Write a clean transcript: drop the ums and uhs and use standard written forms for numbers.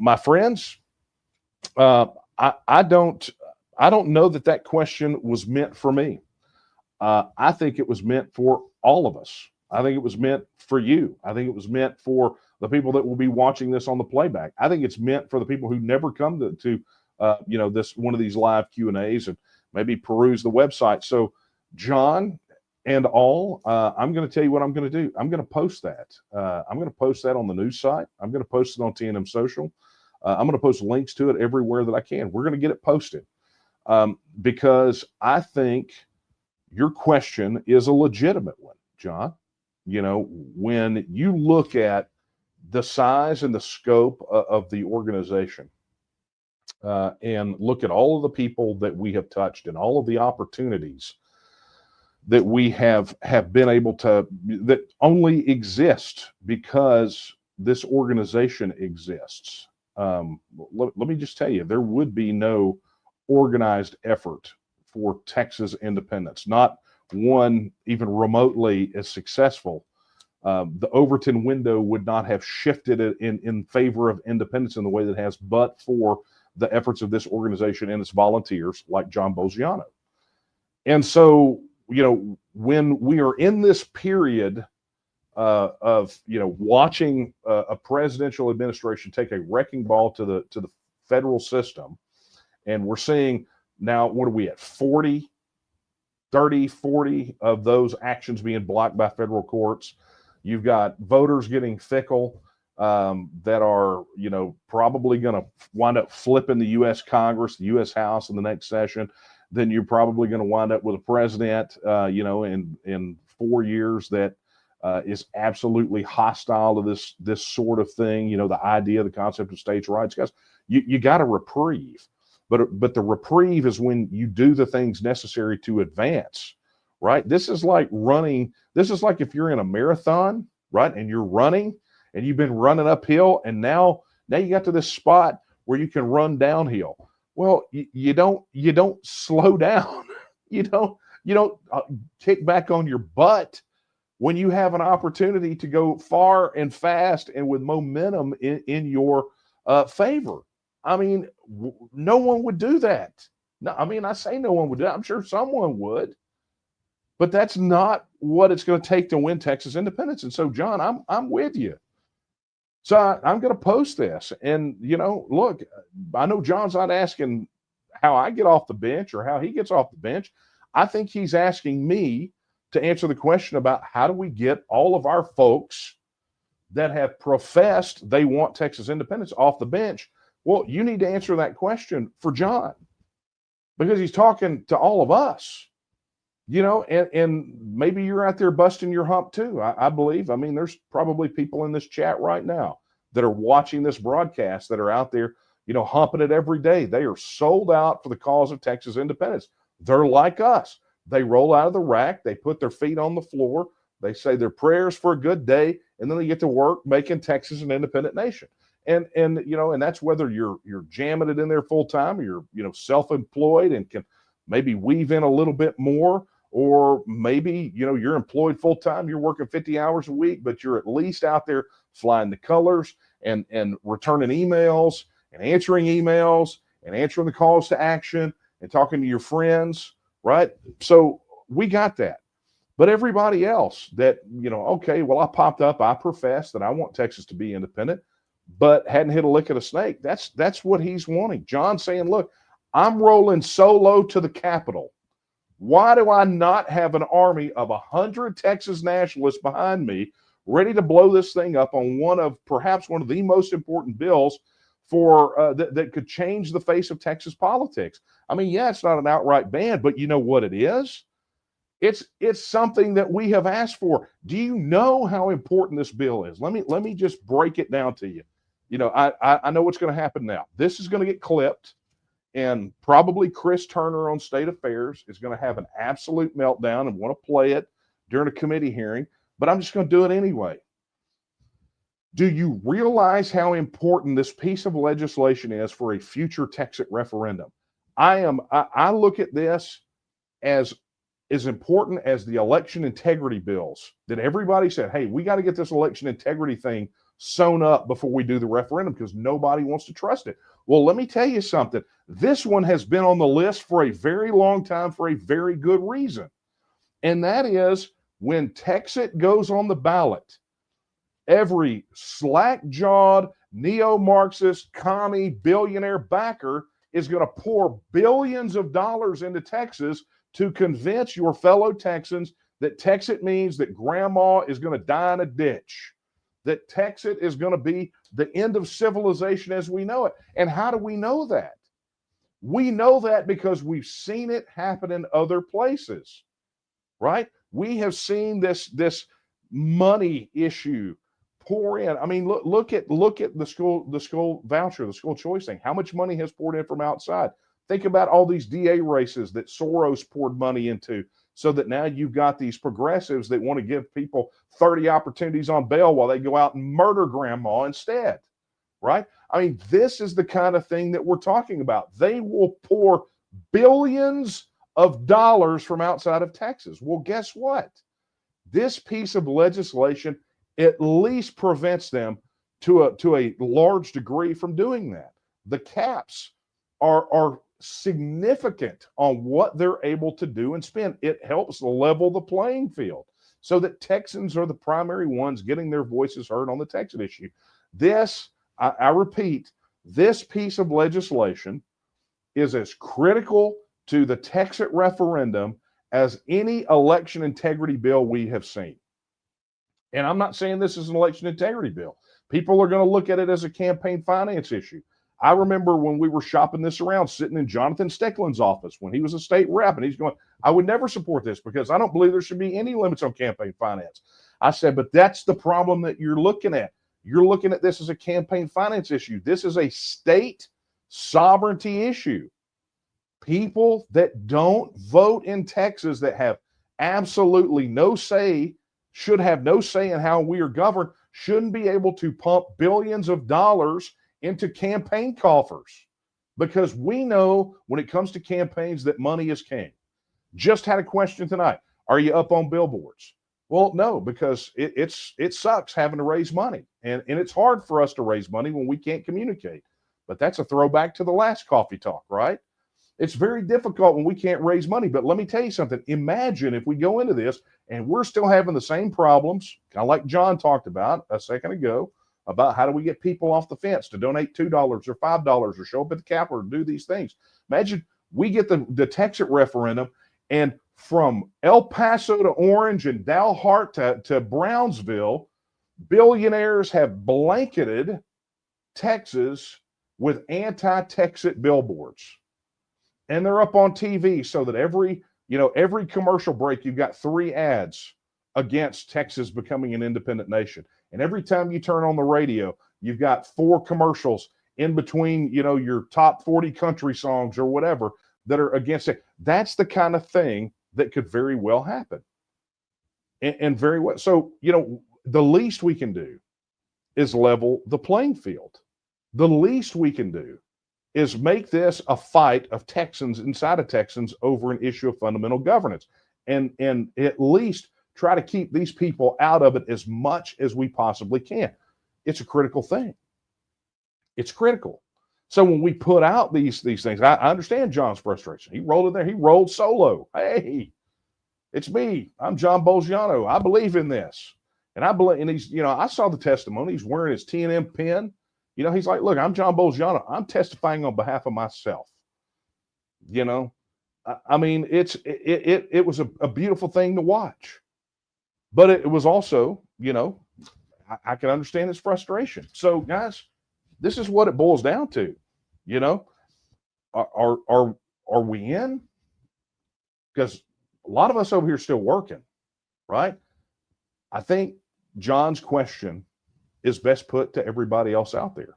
my friends, uh, I don't know that question was meant for me. I think it was meant for all of us. I think it was meant for you. I think it was meant for the people that will be watching this on the playback. I think it's meant for the people who never come to this one of these live Q&As and maybe peruse the website. So, John and all, I'm going to tell you what I'm going to do. I'm going to post that. I'm going to post that on the news site. I'm going to post it on TNM Social. I'm going to post links to it everywhere that I can. We're going to get it posted because I think your question is a legitimate one, John. You know, when you look at the size and the scope of the organization and look at all of the people that we have touched and all of the opportunities that we have been able to, that only exist because this organization exists. Let me just tell you, there would be no organized effort for Texas independence, not one even remotely as successful. The Overton window would not have shifted it in favor of independence in the way that it has, but for the efforts of this organization and its volunteers like John Boziano. And so, you know, when we are in this period of, you know, watching a presidential administration take a wrecking ball to the federal system, and we're seeing now, what are we at, 40 of those actions being blocked by federal courts. You've got voters getting fickle that are, you know, probably going to wind up flipping the U.S. Congress, the U.S. House in the next session. Then you're probably going to wind up with a president, you know, in 4 years that is absolutely hostile to this sort of thing. You know, the idea, the concept of states' rights, guys. You got a reprieve. But the reprieve is when you do the things necessary to advance, right? This is like running. This is like if you're in a marathon, right? And you're running and you've been running uphill and now you got to this spot where you can run downhill. Well, you don't slow down. You don't kick back on your butt when you have an opportunity to go far and fast and with momentum in your favor. I mean, no one would do that. No, I mean, I say no one would do that. I'm sure someone would, but that's not what it's going to take to win Texas independence. And so, John, I'm with you. So I'm going to post this, and you know, look, I know John's not asking how I get off the bench or how he gets off the bench. I think he's asking me to answer the question about how do we get all of our folks that have professed they want Texas independence off the bench. Well, you need to answer that question for John because he's talking to all of us, you know, and maybe you're out there busting your hump too. I believe, I mean, there's probably people in this chat right now that are watching this broadcast that are out there, you know, humping it every day. They are sold out for the cause of Texas independence. They're like us. They roll out of the rack. They put their feet on the floor. They say their prayers for a good day, and then they get to work making Texas an independent nation. And you know, and that's whether you're jamming it in there full time, or you're, you know, self-employed and can maybe weave in a little bit more, or maybe, you know, you're employed full time, you're working 50 hours a week, but you're at least out there flying the colors and returning emails and answering the calls to action and talking to your friends, right? So we got that. But everybody else that, you know, okay, well, I popped up, I profess that I want Texas to be independent, but hadn't hit a lick of a snake. That's what he's wanting. John saying, look, I'm rolling solo to the Capitol. Why do I not have an army of 100 Texas nationalists behind me ready to blow this thing up on perhaps one of the most important bills for that could change the face of Texas politics? I mean, yeah, it's not an outright ban, but you know what it is? It's something that we have asked for. Do you know how important this bill is? Let me just break it down to you. You know, I know what's going to happen now. This is going to get clipped, and probably Chris Turner on State Affairs is going to have an absolute meltdown and want to play it during a committee hearing, but I'm just going to do it anyway. Do you realize how important this piece of legislation is for a future Texas referendum? I look at this as important as the election integrity bills that everybody said, hey, we got to get this election integrity thing sewn up before we do the referendum because nobody wants to trust it. Well, let me tell you something. This one has been on the list for a very long time for a very good reason. And that is when Texas goes on the ballot, every slack-jawed, neo-Marxist, commie, billionaire backer is going to pour billions of dollars into Texas to convince your fellow Texans that Texas means that grandma is going to die in a ditch, that Texas is going to be the end of civilization as we know it. And how do we know that? We know that because we've seen it happen in other places, right? We have seen this money issue pour in. I mean, look at the school voucher, the school choice thing. How much money has poured in from outside? Think about all these DA races that Soros poured money into, so that now you've got these progressives that want to give people 30 opportunities on bail while they go out and murder grandma instead, right? I mean, this is the kind of thing that we're talking about. They will pour billions of dollars from outside of Texas. Well, guess what? This piece of legislation at least prevents them to a large degree from doing that. The caps are significant on what they're able to do and spend. It helps level the playing field so that Texans are the primary ones getting their voices heard on the Texas issue. This, I repeat, this piece of legislation is as critical to the Texas referendum as any election integrity bill we have seen. And I'm not saying this is an election integrity bill. People are going to look at it as a campaign finance issue. I remember when we were shopping this around, sitting in Jonathan Steckland's office when he was a state rep, and he's going, I would never support this because I don't believe there should be any limits on campaign finance. I said, but that's the problem that you're looking at. You're looking at this as a campaign finance issue. This is a state sovereignty issue. People that don't vote in Texas, that have absolutely no say, should have no say in how we are governed, shouldn't be able to pump billions of dollars into campaign coffers, because we know when it comes to campaigns that money is king. Just had a question tonight. Are you up on billboards? Well, no, because it sucks having to raise money. And it's hard for us to raise money when we can't communicate. But that's a throwback to the last coffee talk, right? It's very difficult when we can't raise money. But let me tell you something. Imagine if we go into this and we're still having the same problems, kind of like John talked about a second ago, about how do we get people off the fence to donate $2 or $5 or show up at the Capitol or do these things. Imagine we get the Texas referendum, and from El Paso to Orange and Dalhart to Brownsville, billionaires have blanketed Texas with anti-Texas billboards. And they're up on TV so that every commercial break, you've got 3 ads against Texas becoming an independent nation. And every time you turn on the radio, you've got 4 commercials in between, your top 40 country songs or whatever that are against it. That's the kind of thing that could very well happen. And very well. So, the least we can do is level the playing field. The least we can do is make this a fight of Texans inside of Texans over an issue of fundamental governance. And at least try to keep these people out of it as much as we possibly can. It's a critical thing. It's critical. So when we put out these things, I understand John's frustration. He rolled in there. He rolled solo. Hey, it's me. I'm John Bolgiano. I believe in this. And I believe, and he's, I saw the testimony. He's wearing his T&M pin. He's like, look, I'm John Bolgiano. I'm testifying on behalf of myself. I mean, it was a beautiful thing to watch. But it was also, I can understand his frustration. So, guys, this is what it boils down to. Are we in? Because a lot of us over here are still working, right? I think John's question is best put to everybody else out there.